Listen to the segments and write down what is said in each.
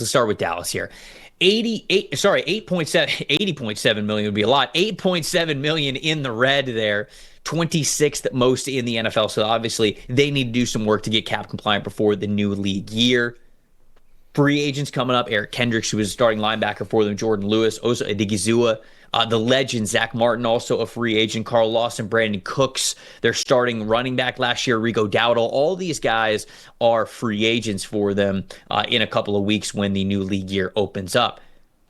Let's start with Dallas here. 80.7 million would be a lot. 8.7 million in the red there. 26th most in the NFL. So obviously they need to do some work to get cap compliant before the new league year. Free agents coming up. Eric Kendricks, who was a starting linebacker for them. Jordan Lewis, Osa Odigizua. The legend, Zach Martin, also a free agent. Carl Lawson, Brandon Cooks, their starting running back last year. Rico Dowdle. All these guys are free agents for them in a couple of weeks when the new league year opens up.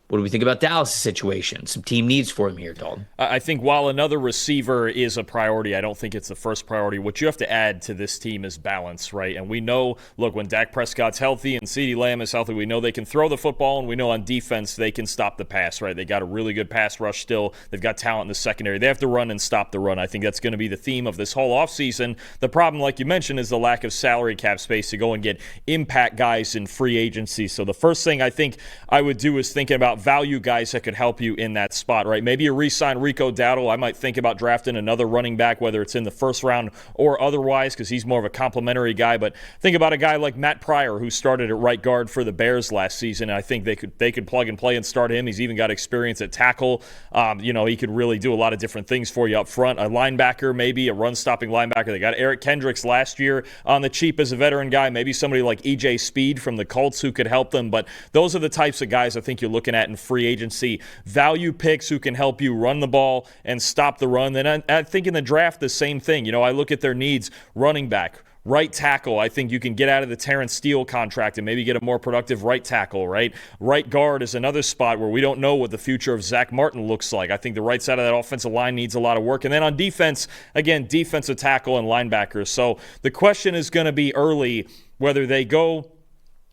What do we think about Dallas' situation? Some team needs for him here, Dalton. I think while another receiver is a priority, I don't think it's the first priority. What you have to add to this team is balance, right? And we know, look, when Dak Prescott's healthy and CeeDee Lamb is healthy, we know they can throw the football, and we know on defense they can stop the pass, right? They got a really good pass rush still. They've got talent in the secondary. They have to run and stop the run. I think that's going to be the theme of this whole offseason. The problem, like you mentioned, is the lack of salary cap space to go and get impact guys in free agency. So the first thing I think I would do is thinking about value guys that could help you in that spot, right? Maybe you re-sign Rico Dowdle. I might think about drafting another running back, whether it's in the first round or otherwise, because he's more of a complimentary guy. But think about a guy like Matt Pryor, who started at right guard for the Bears last season. I think they could plug and play and start him. He's even got experience at tackle. He could really do a lot of different things for you up front. A linebacker, maybe a run-stopping linebacker. They got Eric Kendricks last year on the cheap as a veteran guy. Maybe somebody like E.J. Speed from the Colts who could help them. But those are the types of guys I think you're looking at in free agency. Value picks who can help you run the ball and stop the run. Then I think in the draft, the same thing. I look at their needs. Running back, right tackle. I think you can get out of the Terrence Steele contract and maybe get a more productive right tackle, right? Right guard is another spot where we don't know what the future of Zach Martin looks like. I think the right side of that offensive line needs a lot of work. And then on defense, again, defensive tackle and linebackers. So the question is going to be early whether they go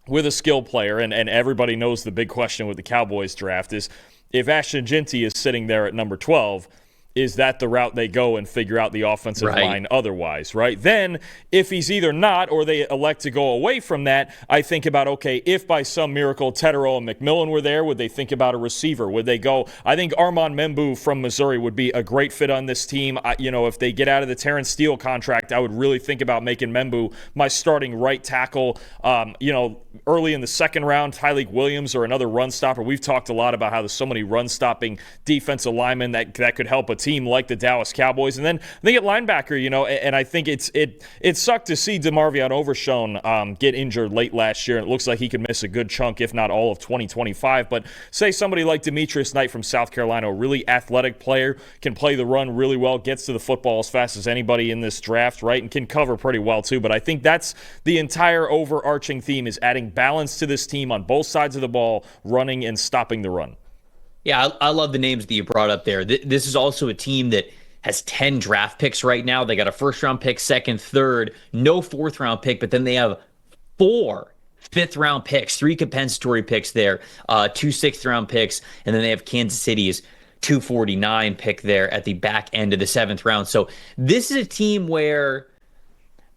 with a skill player, and everybody knows the big question with the Cowboys draft is if Ashton Jeanty is sitting there at number 12, is that the route they go and figure out the offensive line otherwise, right? Then, if he's either not or they elect to go away from that, I think about, okay, if by some miracle Tetero and McMillan were there, would they think about a receiver? Would they go? I think Armand Membu from Missouri would be a great fit on this team. If they get out of the Terrence Steele contract, I would really think about making Membu my starting right tackle. Early in the second round, Tyleik Williams or another run stopper. We've talked a lot about how there's so many run-stopping defensive linemen that could help a team like the Dallas Cowboys. And then I think at linebacker, and I think it sucked to see DeMarvion Overshown get injured late last year. And it looks like he could miss a good chunk, if not all of 2025. But say somebody like Demetrius Knight from South Carolina, a really athletic player, can play the run really well, gets to the football as fast as anybody in this draft, right? And can cover pretty well too. But I think that's the entire overarching theme, is adding balance to this team on both sides of the ball, running and stopping the run. Yeah, I love the names that you brought up there. This is also a team that has 10 draft picks right now. They got a first-round pick, second, third, no fourth-round pick, but then they have 4 fifth-round picks, 3 compensatory picks there, 2 sixth-round picks, and then they have Kansas City's 249 pick there at the back end of the 7th round. So this is a team where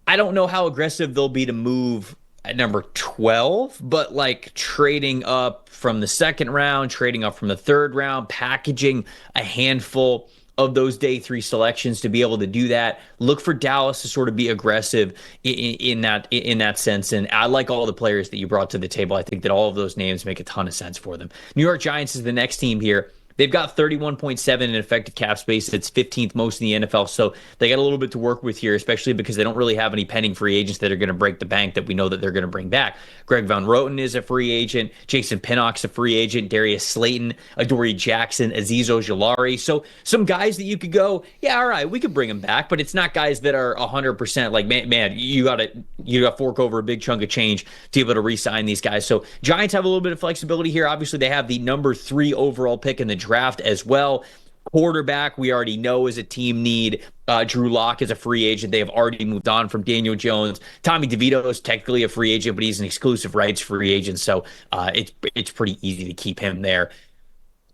I don't know how aggressive they'll be to move at number 12, but like trading up from the 2nd round, trading up from the 3rd round, packaging a handful of those day 3 selections to be able to do that. Look for Dallas to sort of be aggressive in that sense. And I like all the players that you brought to the table. I think that all of those names make a ton of sense for them. New York Giants is the next team here. They've got 31.7 in effective cap space. It's 15th most in the NFL. So they got a little bit to work with here, especially because they don't really have any pending free agents that are going to break the bank that we know that they're going to bring back. Greg Van Roten is a free agent. Jason Pinnock's a free agent. Darius Slayton, Adoree Jackson, Azeez Ojulari. So some guys that you could go, yeah, all right, we could bring them back, but it's not guys that are 100% like, man, you got to fork over a big chunk of change to be able to re-sign these guys. So Giants have a little bit of flexibility here. Obviously, they have the number 3 overall pick in the draft as well. Quarterback, we already know is a team need. Drew Lock is a free agent. They have already moved on from Daniel Jones. Tommy DeVito is technically a free agent, but he's an exclusive rights free agent, so it's pretty easy to keep him there.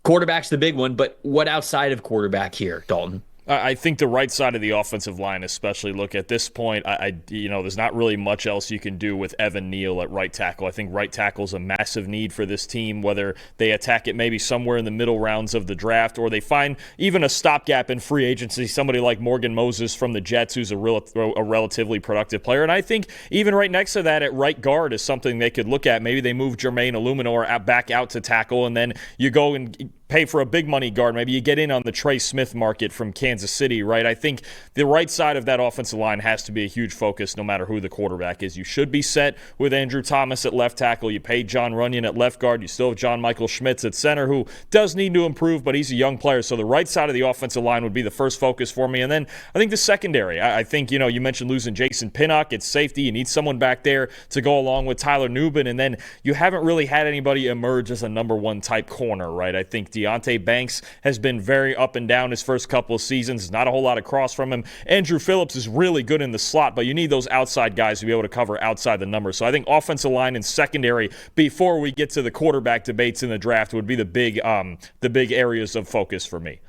Quarterback's the big one, but what outside of quarterback here, Dalton? I think the right side of the offensive line, especially, look at this point, there's not really much else you can do with Evan Neal at right tackle. I think right tackle is a massive need for this team, whether they attack it maybe somewhere in the middle rounds of the draft or they find even a stopgap in free agency, somebody like Morgan Moses from the Jets, who's a relatively productive player. And I think even right next to that at right guard is something they could look at. Maybe they move Jermaine Illuminor back out to tackle, and then you go and pay for a big money guard. Maybe you get in on the Trey Smith market from Kansas City, right? I think the right side of that offensive line has to be a huge focus no matter who the quarterback is. You should be set with Andrew Thomas at left tackle. You paid John Runyon at left guard. You still have John Michael Schmitz at center, who does need to improve, but he's a young player. So the right side of the offensive line would be the first focus for me. And then I think the secondary. I think, you mentioned losing Jason Pinnock at safety. You need someone back there to go along with Tyler Nubin. And then you haven't really had anybody emerge as a number one type corner, right? I think Deonte Banks has been very up and down his first couple of seasons. Not a whole lot of cross from him. Andrew Phillips is really good in the slot, but you need those outside guys to be able to cover outside the numbers. So I think offensive line and secondary, before we get to the quarterback debates in the draft, would be the big areas of focus for me.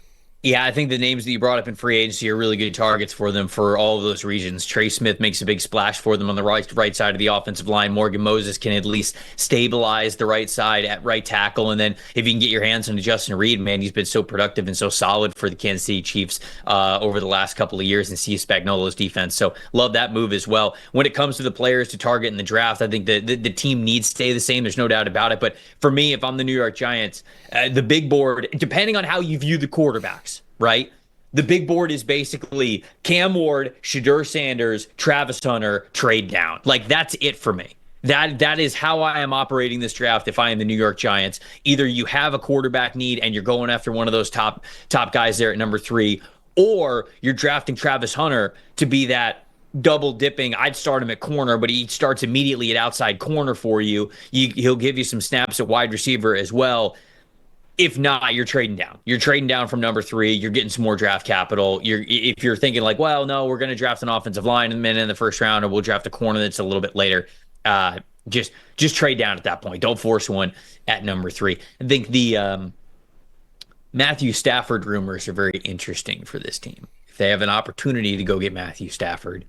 Yeah, I think the names that you brought up in free agency are really good targets for them for all of those regions. Trey Smith makes a big splash for them on the right side of the offensive line. Morgan Moses can at least stabilize the right side at right tackle. And then if you can get your hands on Justin Reed, man, he's been so productive and so solid for the Kansas City Chiefs over the last couple of years in Steve Spagnuolo's defense. So love that move as well. When it comes to the players to target in the draft, I think the team needs to stay the same. There's no doubt about it. But for me, if I'm the New York Giants, the big board, depending on how you view the quarterbacks, right? The big board is basically Cam Ward, Shadur Sanders, Travis Hunter, trade down. Like, that's it for me. That is how I am operating this draft if I am the New York Giants. Either you have a quarterback need and you're going after one of those top guys there at number 3, or you're drafting Travis Hunter to be that double dipping. I'd start him at corner, but he starts immediately at outside corner for you. He'll give you some snaps at wide receiver as well. If not, you're trading down. You're trading down from number 3. You're getting some more draft capital. If you're thinking like, well, no, we're going to draft an offensive lineman in the first round, or we'll draft a corner that's a little bit later. Just trade down at that point. Don't force one at number 3. I think the Matthew Stafford rumors are very interesting for this team. If they have an opportunity to go get Matthew Stafford,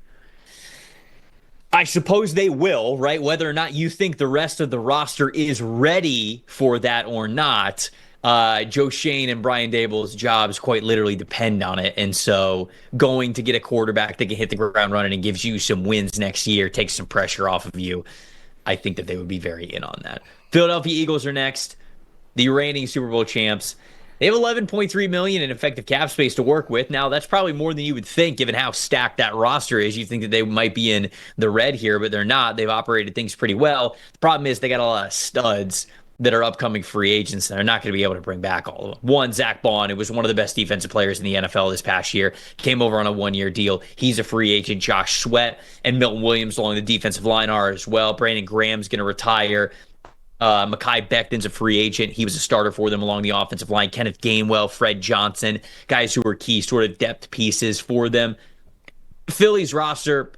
I suppose they will, right? Whether or not you think the rest of the roster is ready for that or not, Joe Shane and Brian Dable's jobs quite literally depend on it. And so going to get a quarterback that can hit the ground running and gives you some wins next year, takes some pressure off of you, I think that they would be very in on that. Philadelphia Eagles are next, the reigning Super Bowl champs. They have $11.3 million in effective cap space to work with. Now, that's probably more than you would think, given how stacked that roster is. You think that they might be in the red here, but they're not. They've operated things pretty well. The problem is they got a lot of studs that are upcoming free agents, and they're not going to be able to bring back all of them. One, Zach Bond, who was one of the best defensive players in the NFL this past year, came over on a 1-year deal. He's a free agent. Josh Sweat and Milton Williams along the defensive line are as well. Brandon Graham's going to retire. Mekhi Becton's a free agent. He was a starter for them along the offensive line. Kenneth Gainwell, Fred Johnson, guys who were key sort of depth pieces for them. Philly's roster,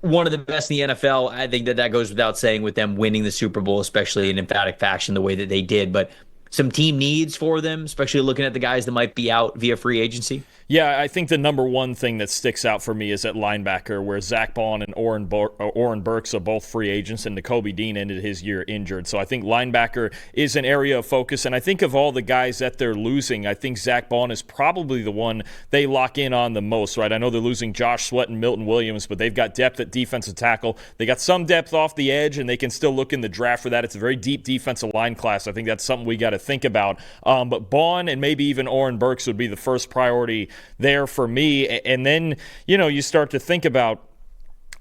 one of the best in the NFL. I think that goes without saying with them winning the Super Bowl, especially in emphatic fashion the way that they did. But some team needs for them, especially looking at the guys that might be out via free agency. Yeah, I think the number one thing that sticks out for me is at linebacker, where Zach Bond and Oren Burks are both free agents, and Nakobe Dean ended his year injured. So I think linebacker is an area of focus. And I think of all the guys that they're losing, I think Zach Bond is probably the one they lock in on the most, right? I know they're losing Josh Sweat and Milton Williams, but they've got depth at defensive tackle. They got some depth off the edge, and they can still look in the draft for that. It's a very deep defensive line class. I think that's something we got to think about. But Bond and maybe even Oren Burks would be the first priority there for me. And then, you start to think about,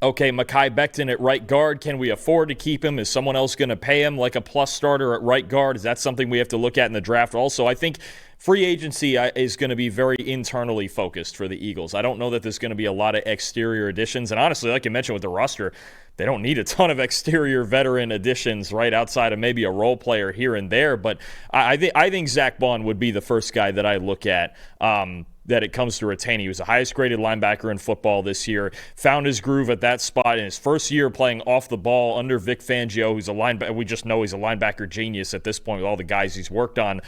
okay, Mekhi Becton at right guard, can we afford to keep him? Is someone else going to pay him like a plus starter at right guard? Is that something we have to look at in the draft? Also, I think free agency is going to be very internally focused for the Eagles. I don't know that there's going to be a lot of exterior additions. And honestly, like you mentioned with the roster, they don't need a ton of exterior veteran additions right outside of maybe a role player here and there. But I think Zach Bond would be the first guy that I look at that it comes to retaining. He was the highest graded linebacker in football this year, found his groove at that spot in his first year playing off the ball under Vic Fangio, who's a linebacker. We just know he's a linebacker genius at this point with all the guys he's worked on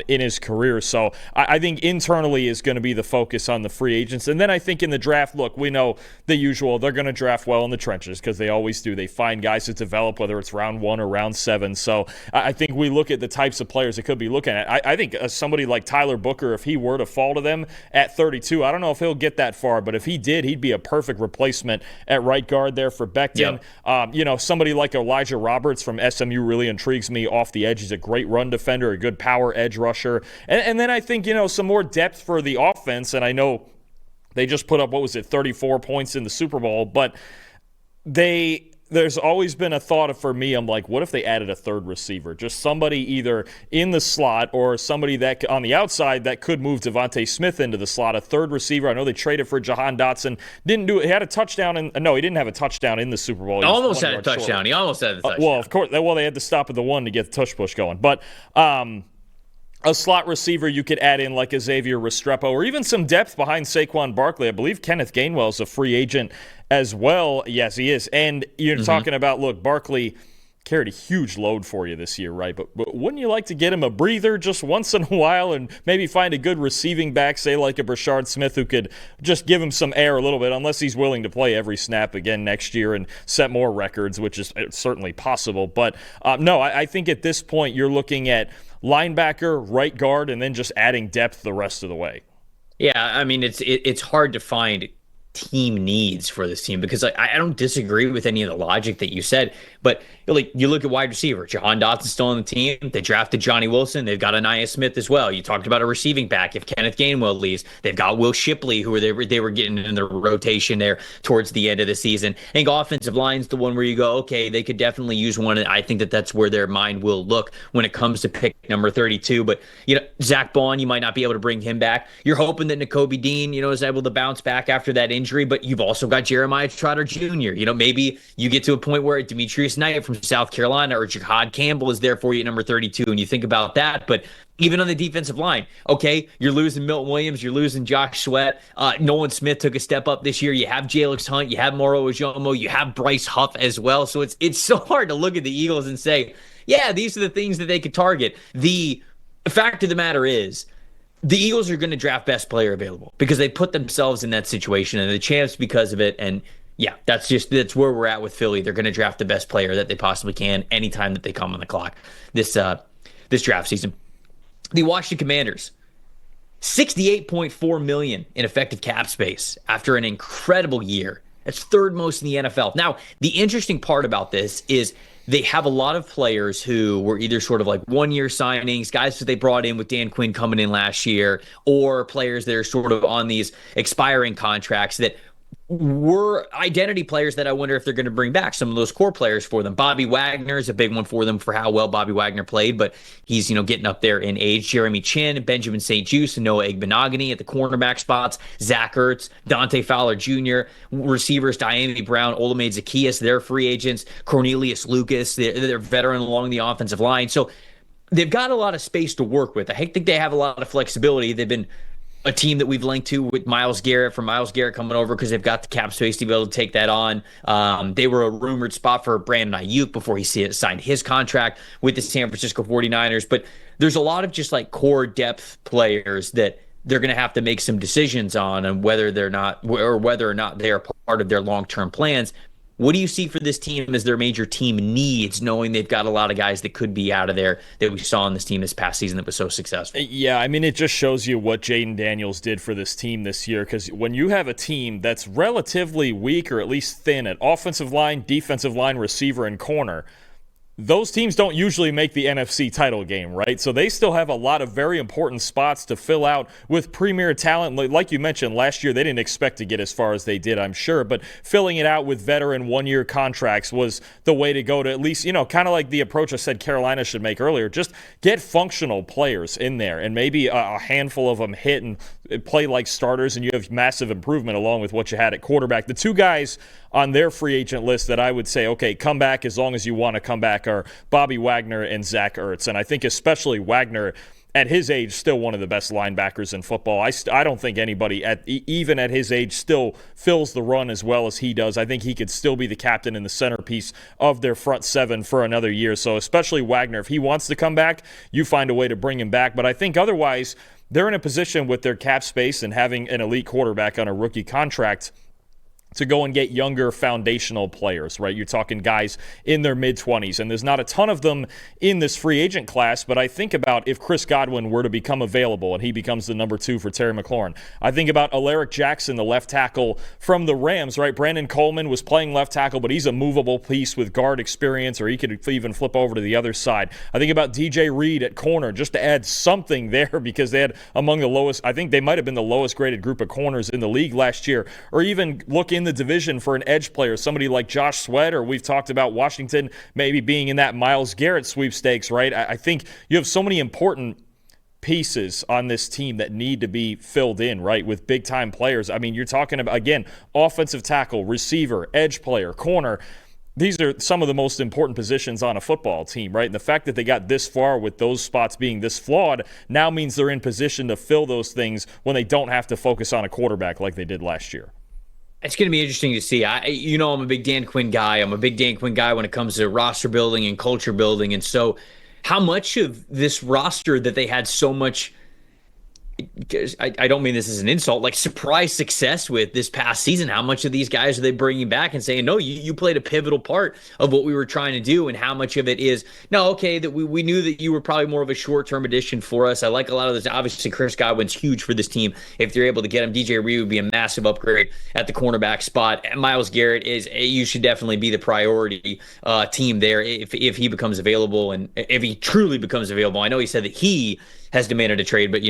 in his career. So I think internally is going to be the focus on the free agents. And then I think in the draft, look, we know the usual. They're going to draft well in the trenches because they always do. They find guys to develop, whether it's round 1 or round 7. So I think we look at the types of players they could be looking at. I think somebody like Tyler Booker, if he were to fall to them at 32, I don't know if he'll get that far, but if he did, he'd be a perfect replacement at right guard there for Becton. Yep. Somebody like Elijah Roberts from SMU really intrigues me off the edge. He's a great run defender, a good power edge rusher. And then I think, some more depth for the offense, and I know they just put up, 34 points in the Super Bowl, but there's always been a thought for me, I'm like, what if they added a third receiver? Just somebody either in the slot or somebody that on the outside that could move Devontae Smith into the slot, a third receiver. I know they traded for Jahan Dotson. Didn't do it. He had a touchdown. No, he didn't have a touchdown in the Super Bowl. He almost had a touchdown. He almost had a touchdown. Well, of course. Well, they had to stop at the 1 to get the tush push going. But a slot receiver you could add in like a Xavier Restrepo or even some depth behind Saquon Barkley. I believe Kenneth Gainwell is a free agent as well. Yes, he is. And you're talking about, look, Barkley carried a huge load for you this year, right? But wouldn't you like to get him a breather just once in a while and maybe find a good receiving back, say like a Brashard Smith, who could just give him some air a little bit, unless he's willing to play every snap again next year and set more records, which is certainly possible. But no, I think at this point you're looking at linebacker, right guard, and then just adding depth the rest of the way. Yeah, I mean, it's hard to find team needs for this team because I don't disagree with any of the logic that you said, but like you look at wide receiver, Jahan Dotson's still on the team. They drafted Johnny Wilson. They've got Anaya Smith as well. You talked about a receiving back. If Kenneth Gainwell leaves, they've got Will Shipley, who they were getting in the rotation there towards the end of the season. I think offensive line's the one where you go, okay, they could definitely use one. And I think that's where their mind will look when it comes to pick number 32. But Zach Bond, you might not be able to bring him back. You're hoping that Nakobe Dean, is able to bounce back after that injury. But you've also got Jeremiah Trotter Jr. Maybe you get to a point where Demetrius Knight from South Carolina or Jahad Campbell is there for you at number 32, and you think about that. But even on the defensive line, okay, you're losing Milton Williams, you're losing Josh Sweat. Nolan Smith took a step up this year. You have Jalix Hunt, you have Moro Ojomo, you have Bryce Huff as well. So it's so hard to look at the Eagles and say, yeah, these are the things that they could target. The fact of the matter is, the Eagles are going to draft best player available because they put themselves in that situation and the chance because of it. And yeah, that's where we're at with Philly. They're going to draft the best player that they possibly can anytime that they come on the clock this draft season. The Washington Commanders, $68.4 million in effective cap space after an incredible year. That's third most in the NFL. Now, the interesting part about this is they have a lot of players who were either sort of like one-year signings, guys that they brought in with Dan Quinn coming in last year, or players that are sort of on these expiring contracts that were identity players that I wonder if they're going to bring back some of those core players for them. Bobby Wagner is a big one for them for how well Bobby Wagner played, but he's, getting up there in age. Jeremy Chin, Benjamin St. Juste, and Noah Igbenogany at the cornerback spots. Zach Ertz, Dante Fowler Jr., receivers, Diami Brown, Olamide Zaccheaus, they're free agents. Cornelius Lucas, they're veteran along the offensive line. So they've got a lot of space to work with. I think they have a lot of flexibility. They've been a team that we've linked to with Myles Garrett coming over because they've got the cap space to be able to take that on. They were a rumored spot for Brandon Ayuk before he signed his contract with the San Francisco 49ers. But there's a lot of just like core depth players that they're going to have to make some decisions on and whether or not they are part of their long-term plans. What do you see for this team as their major team needs, knowing they've got a lot of guys that could be out of there that we saw on this team this past season that was so successful? Yeah, I mean, it just shows you what Jaden Daniels did for this team this year, because when you have a team that's relatively weak or at least thin at offensive line, defensive line, receiver, and corner, those teams don't usually make the NFC title game, right? So they still have a lot of very important spots to fill out with premier talent. Like you mentioned, last year they didn't expect to get as far as they did, I'm sure, but filling it out with veteran one-year contracts was the way to go to at least, kind of like the approach I said Carolina should make earlier. Just get functional players in there and maybe a handful of them hit and play like starters, and you have massive improvement along with what you had at quarterback. The two guys on their free agent list that I would say, okay, come back as long as you want to come back are Bobby Wagner and Zach Ertz. And I think especially Wagner, at his age, still one of the best linebackers in football. I don't think anybody, even at his age, still fills the run as well as he does. I think he could still be the captain and the centerpiece of their front seven for another year. So especially Wagner, if he wants to come back, you find a way to bring him back. But I think otherwise, they're in a position with their cap space and having an elite quarterback on a rookie contract to go and get younger foundational players, right? You're talking guys in their mid-20s, and there's not a ton of them in this free agent class, but I think about if Chris Godwin were to become available and he becomes the number 2 for Terry McLaurin. I think about Alaric Jackson, the left tackle from the Rams, right? Brandon Coleman was playing left tackle, but he's a movable piece with guard experience, or he could even flip over to the other side. I think about DJ Reed at corner, just to add something there, because they had among the lowest, I think they might have been the lowest graded group of corners in the league last year, or even look in the division for an edge player, somebody like Josh Sweat, or we've talked about Washington maybe being in that Myles Garrett sweepstakes, right? I think you have so many important pieces on this team that need to be filled in, right, with big-time players. I mean, you're talking about, again, offensive tackle, receiver, edge player, corner. These are some of the most important positions on a football team, right? And the fact that they got this far with those spots being this flawed now means they're in position to fill those things when they don't have to focus on a quarterback like they did last year. It's going to be interesting to see. I'm a big Dan Quinn guy. I'm a big Dan Quinn guy when it comes to roster building and culture building. And so how much of this roster that they had so much, I don't mean this as an insult, like surprise success with this past season, how much of these guys are they bringing back and saying, no, you played a pivotal part of what we were trying to do, and how much of it is, no, okay, that we knew that you were probably more of a short-term addition for us. I like a lot of this. Obviously, Chris Godwin's huge for this team. If they're able to get him, DJ Reed would be a massive upgrade at the cornerback spot. And Myles Garrett you should definitely be the priority team there if he becomes available, and if he truly becomes available. I know he said that he has demanded a trade, but,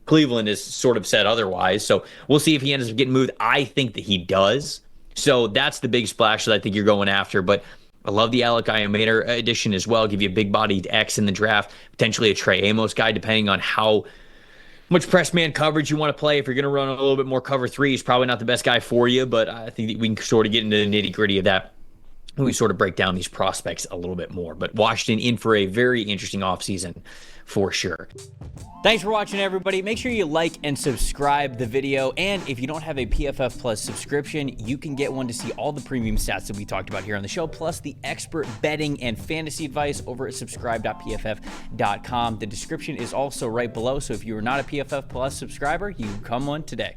Cleveland has sort of said otherwise. So we'll see if he ends up getting moved. I think that he does. So that's the big splash that I think you're going after. But I love the Alec Iamater addition as well. Give you a big-bodied X in the draft, potentially a Trey Amos guy, depending on how much press man coverage you want to play. If you're going to run a little bit more cover 3, he's probably not the best guy for you. But I think that we can sort of get into the nitty-gritty of that when we sort of break down these prospects a little bit more. But Washington in for a very interesting offseason for sure. Thanks for watching, everybody. Make sure you like and subscribe the video. And if you don't have a PFF Plus subscription, you can get one to see all the premium stats that we talked about here on the show, plus the expert betting and fantasy advice over at subscribe.pff.com. The description is also right below. So if you are not a PFF Plus subscriber, you can become one today.